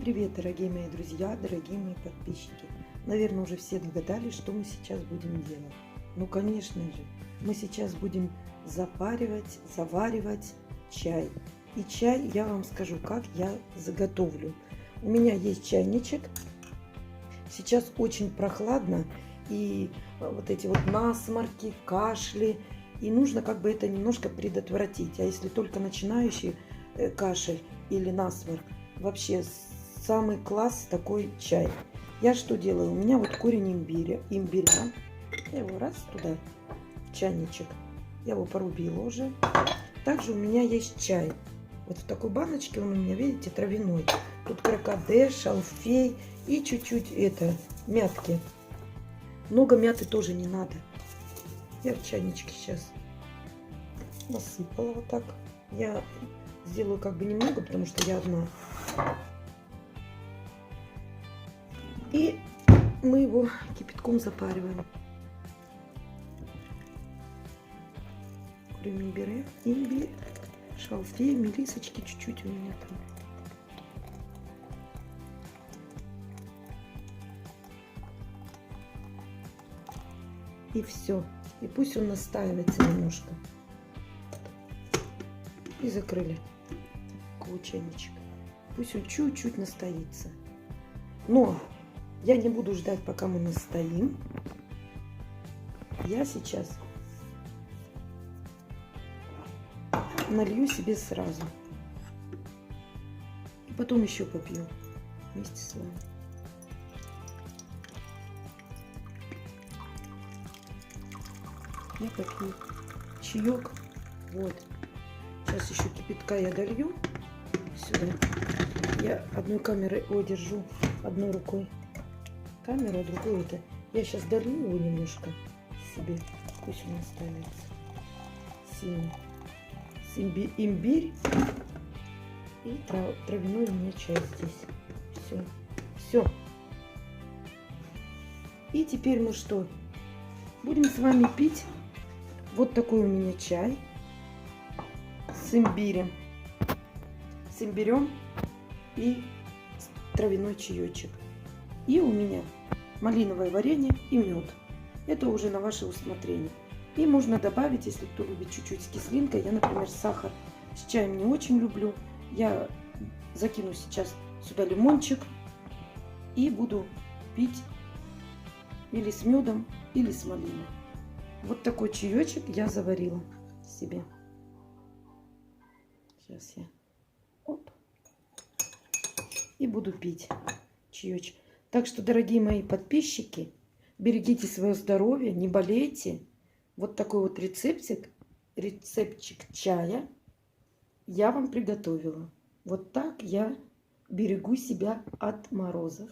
Привет, дорогие мои друзья, дорогие мои подписчики. Наверное, уже все догадались, что мы сейчас будем делать. Ну, конечно же, мы сейчас будем заваривать чай. И чай я вам скажу, как я заготовлю. У меня есть чайничек. Сейчас очень прохладно, и вот эти вот насморки, кашли. И нужно как бы это немножко предотвратить. А если только начинающий кашель или насморк, вообще самый класс такой чай. Я что делаю? У меня вот корень имбиря. Я его раз туда, в чайничек. Я его порубила уже. Также у меня есть чай. Вот в такой баночке он у меня, видите, травяной. Тут крокодил, шалфей и чуть-чуть мятки. Много мяты тоже не надо. Я в чайничке сейчас насыпала вот так. Я сделаю как бы немного, потому что я одна. И мы его кипятком запариваем. Корень имбиря, имбирь, шалфей, мелисочки чуть-чуть у меня там. И все. И пусть он настаивается немножко. И закрыли чайничек. Пусть он чуть-чуть настоится. Но я не буду ждать, пока мы настоим. Я сейчас налью себе сразу. И потом еще попью вместе с вами. Я попью чаек. Вот. Сейчас еще кипятка я долью сюда. Я одной камерой держу одной рукой камеру, а другой это. Я сейчас долью его немножко себе. Пусть он останется сильно. Имбирь и травяной у меня чай здесь. Все. И теперь мы что? Будем с вами пить вот такой у меня чай с имбирем. С имбирем и травяной чаечек. И у меня малиновое варенье и мед. Это уже на ваше усмотрение. И можно добавить, если кто любит, чуть-чуть с кислинкой. Я, например, сахар с чаем не очень люблю. Я закину сейчас сюда лимончик и буду пить или с медом, или с малиной. Вот такой чаечек я заварила себе. Сейчас я и буду пить чаечек. Так что, дорогие мои подписчики, берегите свое здоровье, не болейте. Вот такой вот рецептик чая я вам приготовила. Вот так я берегу себя от морозов,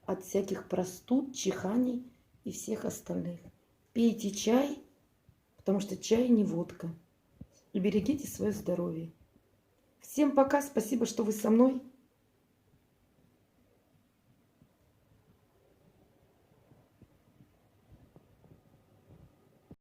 от всяких простуд, чиханий и всех остальных. Пейте чай, потому что чай не водка. И берегите свое здоровье. Всем пока, спасибо, что вы со мной.